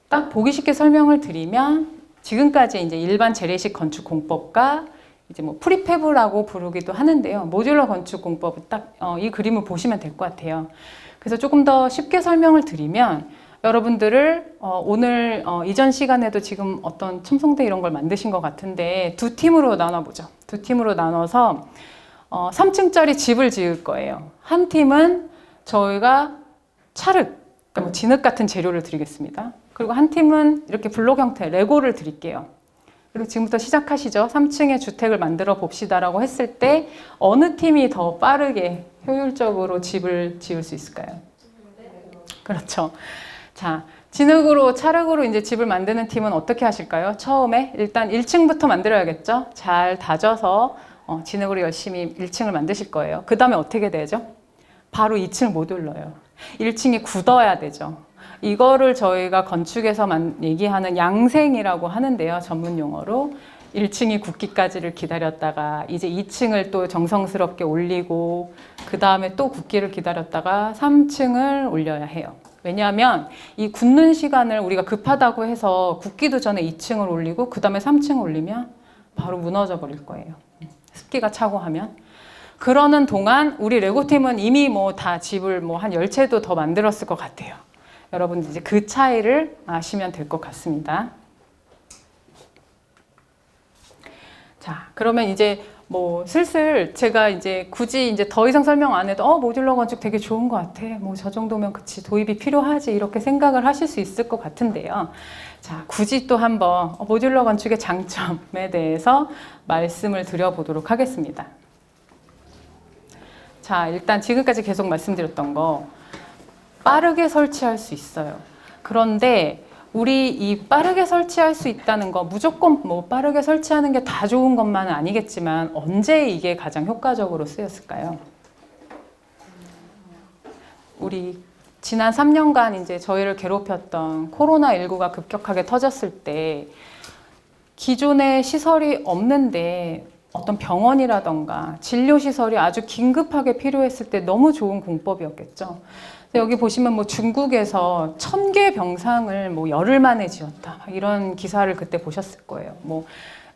딱 보기 쉽게 설명을 드리면, 지금까지 이제 일반 재래식 건축 공법과 이제 뭐 프리패브라고 부르기도 하는데요. 모듈러 건축 공법은 딱 이 그림을 보시면 될 것 같아요. 그래서 조금 더 쉽게 설명을 드리면, 여러분들을 오늘 이전 시간에도 지금 어떤 첨성대 이런 걸 만드신 것 같은데 두 팀으로 나눠보죠. 두 팀으로 나눠서 3층짜리 집을 지을 거예요. 한 팀은 저희가 찰흙, 그러니까 뭐 진흙 같은 재료를 드리겠습니다. 그리고 한 팀은 이렇게 블록 형태, 레고를 드릴게요. 그리고 지금부터 시작하시죠. 3층의 주택을 만들어 봅시다라고 했을 때 어느 팀이 더 빠르게 효율적으로 집을 지을 수 있을까요? 그렇죠. 자, 진흙으로, 찰흙으로 이제 집을 만드는 팀은 어떻게 하실까요? 처음에 일단 1층부터 만들어야겠죠? 잘 다져서 진흙으로 열심히 1층을 만드실 거예요. 그 다음에 어떻게 되죠? 바로 2층을 못 올라요. 1층이 굳어야 되죠. 이거를 저희가 건축에서 얘기하는 양생이라고 하는데요. 전문 용어로. 1층이 굳기까지를 기다렸다가 이제 2층을 또 정성스럽게 올리고 그 다음에 또 굳기를 기다렸다가 3층을 올려야 해요. 왜냐하면 이 굳는 시간을 우리가 급하다고 해서 굳기도 전에 2층을 올리고 그 다음에 3층을 올리면 바로 무너져 버릴 거예요. 습기가 차고 하면. 그러는 동안 우리 레고팀은 이미 뭐 다 집을 뭐 한 10채도 더 만들었을 것 같아요. 여러분 이제 그 차이를 아시면 될 것 같습니다. 자, 그러면 이제 뭐 슬슬 제가 이제 굳이 이제 더 이상 설명 안 해도 모듈러 건축 되게 좋은 것 같아. 뭐 저 정도면 그치 도입이 필요하지 이렇게 생각을 하실 수 있을 것 같은데요. 자, 굳이 또 한번 모듈러 건축의 장점에 대해서 말씀을 드려보도록 하겠습니다. 자, 일단 지금까지 계속 말씀드렸던 거 빠르게 설치할 수 있어요. 그런데 우리 이 빠르게 설치할 수 있다는 거 무조건 뭐 빠르게 설치하는 게 다 좋은 것만은 아니겠지만 언제 이게 가장 효과적으로 쓰였을까요? 우리 지난 3년간 이제 저희를 괴롭혔던 코로나19가 급격하게 터졌을 때 기존에 시설이 없는데 어떤 병원이라던가 진료시설이 아주 긴급하게 필요했을 때 너무 좋은 공법이었겠죠. 여기 보시면 뭐 중국에서 1000개 병상을 뭐 열흘 만에 지었다. 이런 기사를 그때 보셨을 거예요. 뭐,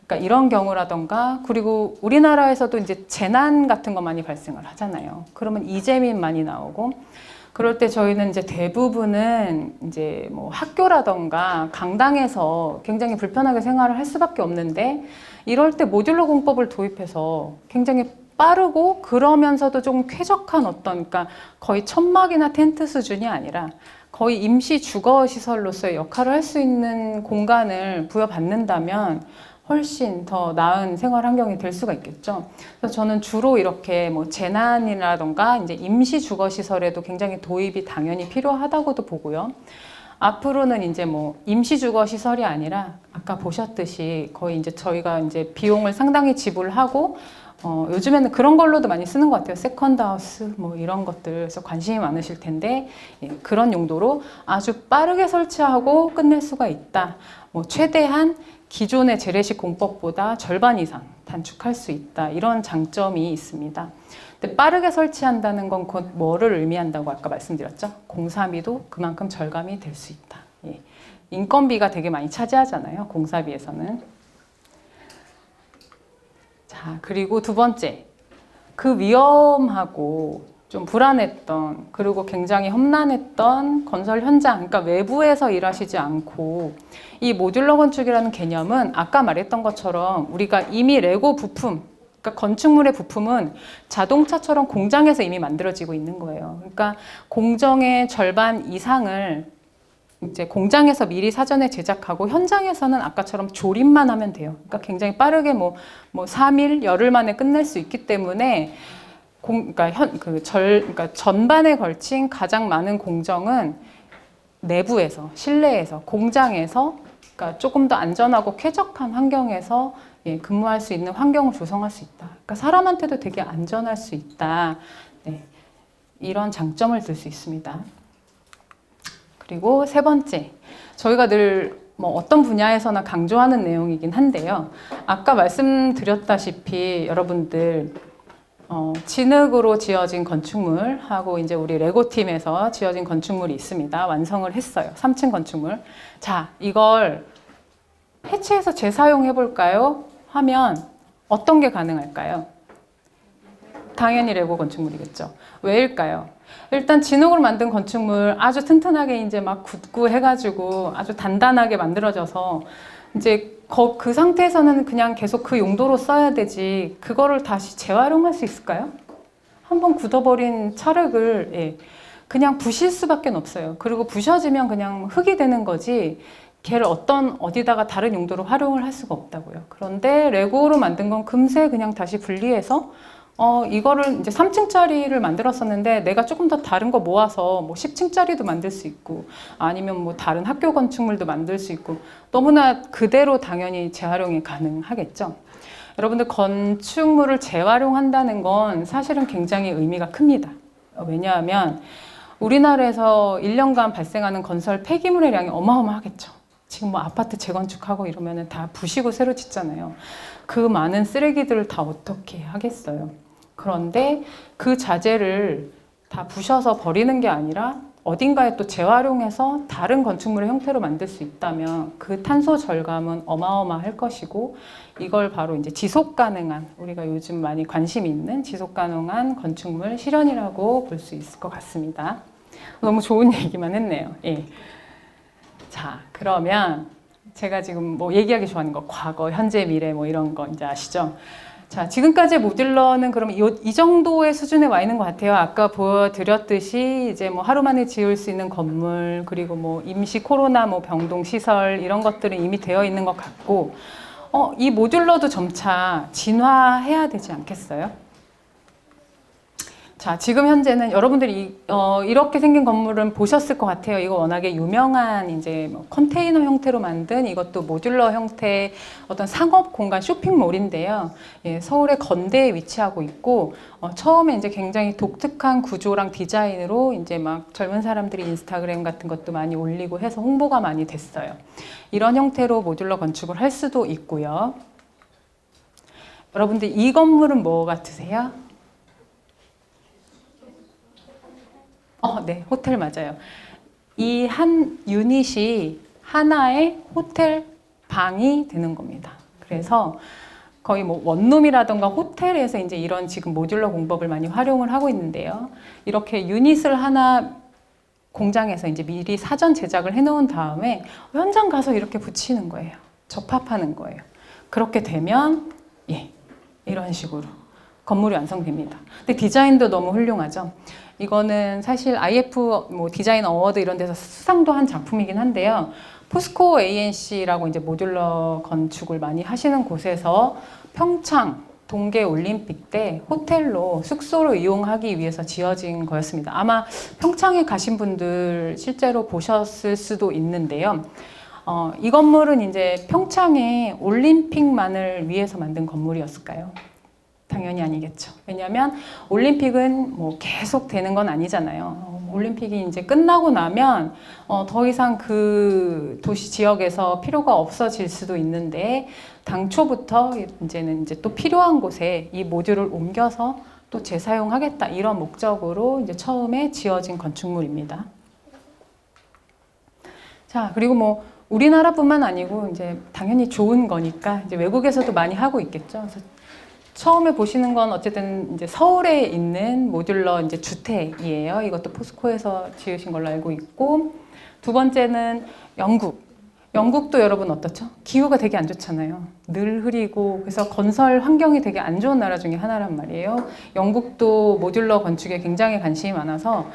그러니까 이런 경우라던가, 그리고 우리나라에서도 이제 재난 같은 거 많이 발생을 하잖아요. 그러면 이재민 많이 나오고, 그럴 때 저희는 이제 대부분은 이제 뭐 학교라던가 강당에서 굉장히 불편하게 생활을 할 수밖에 없는데, 이럴 때 모듈러 공법을 도입해서 굉장히 빠르고 그러면서도 좀 쾌적한 어떤, 그러니까 거의 천막이나 텐트 수준이 아니라 거의 임시 주거 시설로서의 역할을 할 수 있는 공간을 부여받는다면 훨씬 더 나은 생활 환경이 될 수가 있겠죠. 그래서 저는 주로 이렇게 뭐 재난이라던가 이제 임시 주거 시설에도 굉장히 도입이 당연히 필요하다고도 보고요. 앞으로는 이제 뭐 임시 주거 시설이 아니라 아까 보셨듯이 거의 이제 저희가 이제 비용을 상당히 지불하고 요즘에는 그런 걸로도 많이 쓰는 것 같아요. 세컨드 하우스 뭐 이런 것들. 그래서 관심이 많으실 텐데 그런 용도로 아주 빠르게 설치하고 끝낼 수가 있다. 뭐 최대한 기존의 재래식 공법보다 절반 이상 단축할 수 있다. 이런 장점이 있습니다. 근데 빠르게 설치한다는 건 곧 뭐를 의미한다고 아까 말씀드렸죠? 공사비도 그만큼 절감이 될 수 있다. 예. 인건비가 되게 많이 차지하잖아요. 공사비에서는. 자, 그리고 두 번째, 그 위험하고 좀 불안했던, 그리고 굉장히 험난했던 건설 현장, 그러니까 외부에서 일하시지 않고 이 모듈러 건축이라는 개념은 아까 말했던 것처럼 우리가 이미 레고 부품, 그러니까 건축물의 부품은 자동차처럼 공장에서 이미 만들어지고 있는 거예요. 그러니까 공정의 절반 이상을 이제 공장에서 미리 사전에 제작하고 현장에서는 아까처럼 조립만 하면 돼요. 그러니까 굉장히 빠르게 뭐 3일, 열흘 만에 끝낼 수 있기 때문에 그러니까 전반에 걸친 가장 많은 공정은 내부에서, 실내에서, 공장에서, 그러니까 조금 더 안전하고 쾌적한 환경에서 근무할 수 있는 환경을 조성할 수 있다. 그러니까 사람한테도 되게 안전할 수 있다. 네, 이런 장점을 들 수 있습니다. 그리고 세 번째, 저희가 늘 뭐 어떤 분야에서나 강조하는 내용이긴 한데요. 아까 말씀드렸다시피 여러분들 진흙으로 지어진 건축물하고 이제 우리 레고 팀에서 지어진 건축물이 있습니다. 완성을 했어요. 3층 건축물. 자, 이걸 해체해서 재사용해 볼까요? 하면 어떤 게 가능할까요? 당연히 레고 건축물이겠죠. 왜일까요? 일단 진흙으로 만든 건축물 아주 튼튼하게 이제 막 굳고 해가지고 아주 단단하게 만들어져서 이제 그 상태에서는 그냥 계속 그 용도로 써야 되지 그거를 다시 재활용할 수 있을까요? 한번 굳어버린 찰흙을 그냥 부실 수밖에 없어요. 그리고 부셔지면 그냥 흙이 되는 거지 걔를 어디다가 다른 용도로 활용을 할 수가 없다고요. 그런데 레고로 만든 건 금세 그냥 다시 분리해서 이거를 이제 3층짜리를 만들었었는데 내가 조금 더 다른 거 모아서 뭐 10층짜리도 만들 수 있고 아니면 뭐 다른 학교 건축물도 만들 수 있고 너무나 그대로 당연히 재활용이 가능하겠죠. 여러분들 건축물을 재활용한다는 건 사실은 굉장히 의미가 큽니다. 왜냐하면 우리나라에서 1년간 발생하는 건설 폐기물의 양이 어마어마하겠죠. 지금 뭐 아파트 재건축하고 이러면은 다 부시고 새로 짓잖아요. 그 많은 쓰레기들을 다 어떻게 하겠어요. 그런데 그 자재를 다 부셔서 버리는 게 아니라 어딘가에 또 재활용해서 다른 건축물의 형태로 만들 수 있다면 그 탄소 절감은 어마어마할 것이고 이걸 바로 이제 지속 가능한 우리가 요즘 많이 관심이 있는 지속 가능한 건축물 실현이라고 볼 수 있을 것 같습니다. 너무 좋은 얘기만 했네요. 예. 자, 그러면 제가 지금 뭐 얘기하기 좋아하는 거 과거, 현재, 미래 뭐 이런 거 이제 아시죠? 자, 지금까지의 모듈러는 그럼 이 정도의 수준에 와 있는 것 같아요. 아까 보여드렸듯이 이제 뭐 하루 만에 지을 수 있는 건물 그리고 뭐 임시 코로나 뭐 병동 시설 이런 것들은 이미 되어 있는 것 같고 이 모듈러도 점차 진화해야 되지 않겠어요? 자, 지금 현재는 여러분들이 이렇게 생긴 건물은 보셨을 것 같아요. 이거 워낙에 유명한 이제 뭐 컨테이너 형태로 만든 이것도 모듈러 형태의 어떤 상업 공간 쇼핑몰인데요. 예, 서울의 건대에 위치하고 있고 처음에 이제 굉장히 독특한 구조랑 디자인으로 이제 막 젊은 사람들이 인스타그램 같은 것도 많이 올리고 해서 홍보가 많이 됐어요. 이런 형태로 모듈러 건축을 할 수도 있고요. 여러분들 이 건물은 뭐 같으세요? 네, 호텔 맞아요. 이 한 유닛이 하나의 호텔 방이 되는 겁니다. 그래서 거의 뭐 원룸이라던가 호텔에서 이제 이런 지금 모듈러 공법을 많이 활용을 하고 있는데요. 이렇게 유닛을 하나 공장에서 이제 미리 사전 제작을 해놓은 다음에 현장 가서 이렇게 붙이는 거예요. 접합하는 거예요. 그렇게 되면 이런 식으로 건물이 완성됩니다. 근데 디자인도 너무 훌륭하죠. 이거는 사실 IF 뭐 디자인 어워드 이런 데서 수상도 한 작품이긴 한데요. 포스코 ANC라고 이제 모듈러 건축을 많이 하시는 곳에서 평창 동계 올림픽 때 호텔로 숙소로 이용하기 위해서 지어진 거였습니다. 아마 평창에 가신 분들 실제로 보셨을 수도 있는데요. 이 건물은 이제 평창의 올림픽만을 위해서 만든 건물이었을까요? 당연히 아니겠죠. 왜냐하면 올림픽은 뭐 계속 되는 건 아니잖아요. 올림픽이 이제 끝나고 나면 더 이상 그 도시 지역에서 필요가 없어질 수도 있는데 당초부터 이제는 이제 또 필요한 곳에 이 모듈을 옮겨서 또 재사용하겠다 이런 목적으로 이제 처음에 지어진 건축물입니다. 자, 그리고 뭐 우리나라뿐만 아니고 이제 당연히 좋은 거니까 이제 외국에서도 많이 하고 있겠죠. 그래서 처음에 보시는 건 어쨌든 이제 서울에 있는 모듈러 이제 주택이에요. 이것도 포스코에서 지으신 걸로 알고 있고, 두 번째는 영국. 영국도 여러분 어떻죠? 기후가 되게 안 좋잖아요. 늘 흐리고 그래서 건설 환경이 되게 안 좋은 나라 중에 하나란 말이에요. 영국도 모듈러 건축에 굉장히 관심이 많아서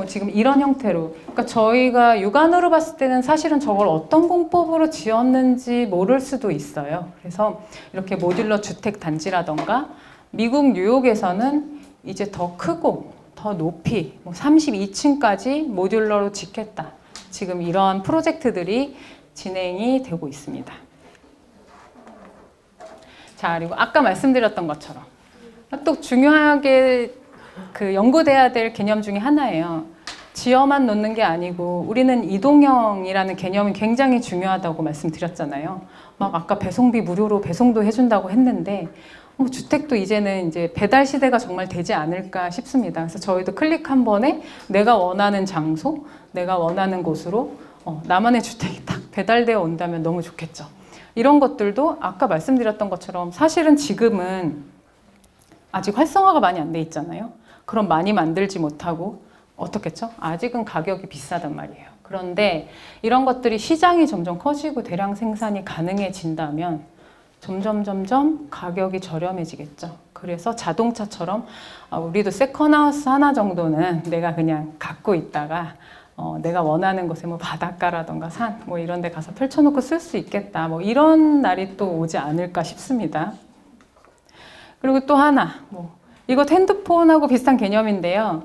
지금 이런 형태로 그러니까 저희가 육안으로 봤을 때는 사실은 저걸 어떤 공법으로 지었는지 모를 수도 있어요. 그래서 이렇게 모듈러 주택 단지라던가 미국 뉴욕에서는 이제 더 크고 더 높이 32층까지 모듈러로 짓겠다. 지금 이런 프로젝트들이 진행이 되고 있습니다. 자, 그리고 아까 말씀드렸던 것처럼 또 중요하게 그 연구돼야 될 개념 중에 하나예요. 지어만 놓는 게 아니고 우리는 이동형이라는 개념이 굉장히 중요하다고 말씀드렸잖아요. 막 아까 배송비 무료로 배송도 해준다고 했는데 주택도 이제는 이제 배달 시대가 정말 되지 않을까 싶습니다. 그래서 저희도 클릭 한 번에 내가 원하는 장소, 내가 원하는 곳으로 나만의 주택이 딱 배달되어 온다면 너무 좋겠죠. 이런 것들도 아까 말씀드렸던 것처럼 사실은 지금은 아직 활성화가 많이 안 돼 있잖아요. 그럼 많이 만들지 못하고 어떻겠죠? 아직은 가격이 비싸단 말이에요. 그런데 이런 것들이 시장이 점점 커지고 대량 생산이 가능해진다면 점점 가격이 저렴해지겠죠. 그래서 자동차처럼 우리도 세컨하우스 하나 정도는 내가 그냥 갖고 있다가 내가 원하는 곳에 뭐 바닷가라던가 산 뭐 이런 데 가서 펼쳐놓고 쓸 수 있겠다. 뭐 이런 날이 또 오지 않을까 싶습니다. 그리고 또 하나, 이거 핸드폰하고 비슷한 개념인데요.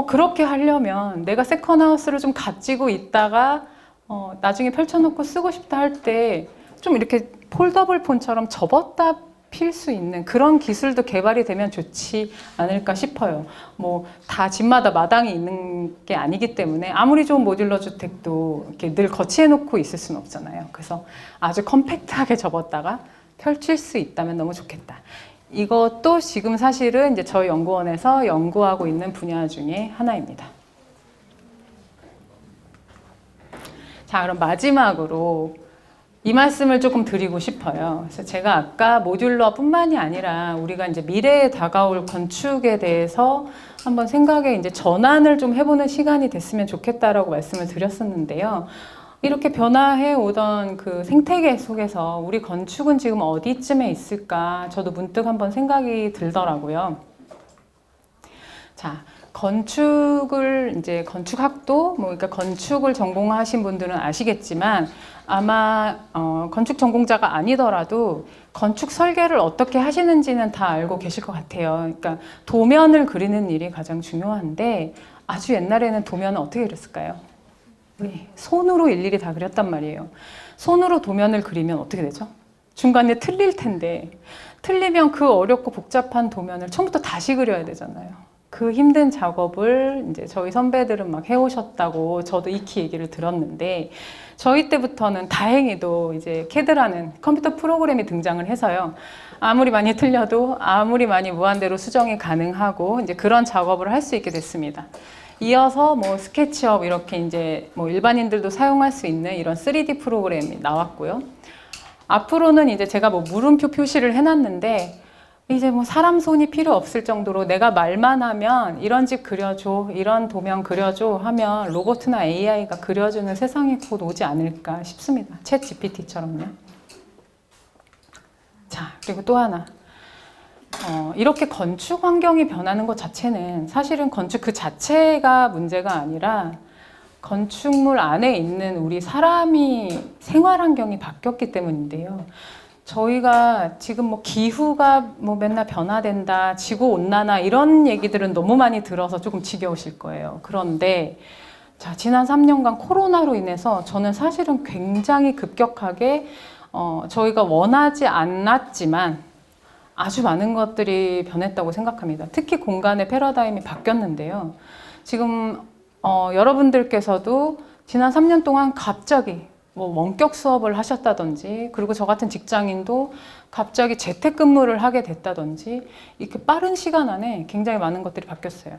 그렇게 하려면 내가 세컨하우스를 좀 가지고 있다가 나중에 펼쳐놓고 쓰고 싶다 할 때 좀 이렇게 폴더블 폰처럼 접었다 필 수 있는 그런 기술도 개발이 되면 좋지 않을까 싶어요. 다 집마다 마당이 있는 게 아니기 때문에 아무리 좋은 모듈러 주택도 이렇게 늘 거치해 놓고 있을 수는 없잖아요. 그래서 아주 컴팩트하게 접었다가 펼칠 수 있다면 너무 좋겠다. 이것도 지금 사실은 이제 저희 연구원에서 연구하고 있는 분야 중에 하나입니다. 자, 그럼 마지막으로 이 말씀을 조금 드리고 싶어요. 그래서 제가 아까 모듈러뿐만이 아니라 우리가 이제 미래에 다가올 건축에 대해서 한번 생각에 이제 전환을 좀 해보는 시간이 됐으면 좋겠다라고 말씀을 드렸었는데요. 이렇게 변화해 오던 그 생태계 속에서 우리 건축은 지금 어디쯤에 있을까? 저도 문득 한번 생각이 들더라고요. 자, 건축을 이제 건축학도 그러니까 건축을 전공하신 분들은 아시겠지만 아마 건축 전공자가 아니더라도 건축 설계를 어떻게 하시는지는 다 알고 계실 것 같아요. 그러니까 도면을 그리는 일이 가장 중요한데 아주 옛날에는 도면은 어떻게 그렸을까요? 손으로 일일이 다 그렸단 말이에요. 손으로 도면을 그리면 어떻게 되죠? 중간에 틀릴 텐데 틀리면 그 어렵고 복잡한 도면을 처음부터 다시 그려야 되잖아요. 그 힘든 작업을 이제 저희 선배들은 막 해오셨다고 저도 익히 얘기를 들었는데 저희 때부터는 다행히도 이제 CAD라는 컴퓨터 프로그램이 등장을 해서요. 아무리 많이 틀려도 아무리 많이 무한대로 수정이 가능하고 이제 그런 작업을 할 수 있게 됐습니다. 이어서 스케치업 이렇게 이제 일반인들도 사용할 수 있는 이런 3D 프로그램이 나왔고요. 앞으로는 이제 제가 물음표 표시를 해놨는데 이제 사람 손이 필요 없을 정도로 내가 말만 하면 이런 집 그려줘, 이런 도면 그려줘 하면 로봇이나 AI가 그려주는 세상이 곧 오지 않을까 싶습니다. 챗 GPT처럼요. 자, 그리고 또 하나. 이렇게 건축 환경이 변하는 것 자체는 사실은 건축 그 자체가 문제가 아니라 건축물 안에 있는 우리 사람이 생활 환경이 바뀌었기 때문인데요. 저희가 지금 기후가 맨날 변화된다, 지구 온난화 이런 얘기들은 너무 많이 들어서 조금 지겨우실 거예요. 그런데 자, 지난 3년간 코로나로 인해서 저는 사실은 굉장히 급격하게 저희가 원하지 않았지만 아주 많은 것들이 변했다고 생각합니다. 특히 공간의 패러다임이 바뀌었는데요. 지금 여러분들께서도 지난 3년 동안 갑자기 원격 수업을 하셨다든지 그리고 저 같은 직장인도 갑자기 재택근무를 하게 됐다든지 이렇게 빠른 시간 안에 굉장히 많은 것들이 바뀌었어요.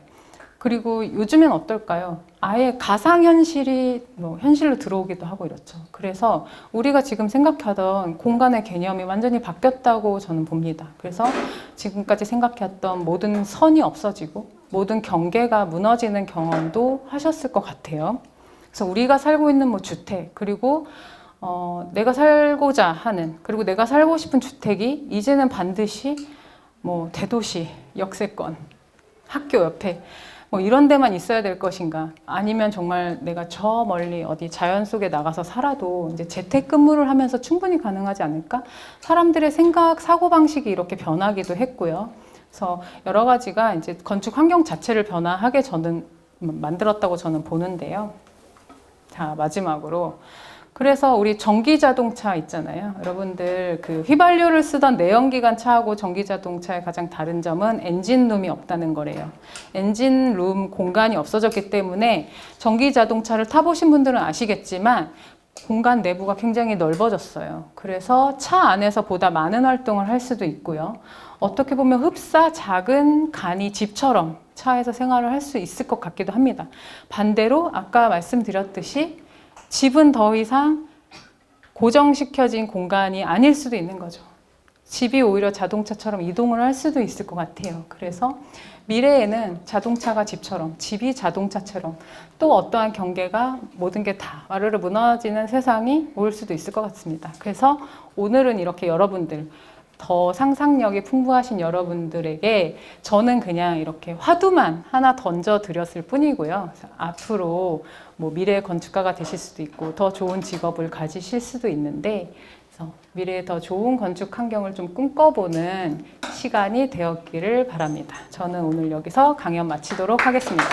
그리고 요즘엔 어떨까요? 아예 가상현실이 현실로 들어오기도 하고 이렇죠. 그래서 우리가 지금 생각하던 공간의 개념이 완전히 바뀌었다고 저는 봅니다. 그래서 지금까지 생각했던 모든 선이 없어지고 모든 경계가 무너지는 경험도 하셨을 것 같아요. 그래서 우리가 살고 있는 주택 그리고 내가 살고자 하는, 그리고 내가 살고 싶은 주택이 이제는 반드시 뭐 대도시, 역세권, 학교 옆에 뭐 이런 데만 있어야 될 것인가? 아니면 정말 내가 저 멀리 어디 자연 속에 나가서 살아도 이제 재택근무를 하면서 충분히 가능하지 않을까? 사람들의 생각, 사고방식이 이렇게 변하기도 했고요. 그래서 여러 가지가 이제 건축 환경 자체를 변화하게 저는 만들었다고 저는 보는데요. 자, 마지막으로. 그래서 우리 전기 자동차 있잖아요. 여러분들 그 휘발유를 쓰던 내연기관 차하고 전기 자동차의 가장 다른 점은 엔진룸이 없다는 거래요. 엔진룸 공간이 없어졌기 때문에 전기 자동차를 타보신 분들은 아시겠지만 공간 내부가 굉장히 넓어졌어요. 그래서 차 안에서 보다 많은 활동을 할 수도 있고요. 어떻게 보면 흡사 작은 간이 집처럼 차에서 생활을 할 수 있을 것 같기도 합니다. 반대로 아까 말씀드렸듯이 집은 더 이상 고정시켜진 공간이 아닐 수도 있는 거죠. 집이 오히려 자동차처럼 이동을 할 수도 있을 것 같아요. 그래서 미래에는 자동차가 집처럼, 집이 자동차처럼 또 어떠한 경계가 모든 게 다 와르르 무너지는 세상이 올 수도 있을 것 같습니다. 그래서 오늘은 이렇게 여러분들, 더 상상력이 풍부하신 여러분들에게 저는 그냥 이렇게 화두만 하나 던져 드렸을 뿐이고요. 앞으로 뭐 미래의 건축가가 되실 수도 있고 더 좋은 직업을 가지실 수도 있는데, 그래서 미래에 더 좋은 건축 환경을 좀 꿈꿔보는 시간이 되었기를 바랍니다. 저는 오늘 여기서 강연 마치도록 하겠습니다.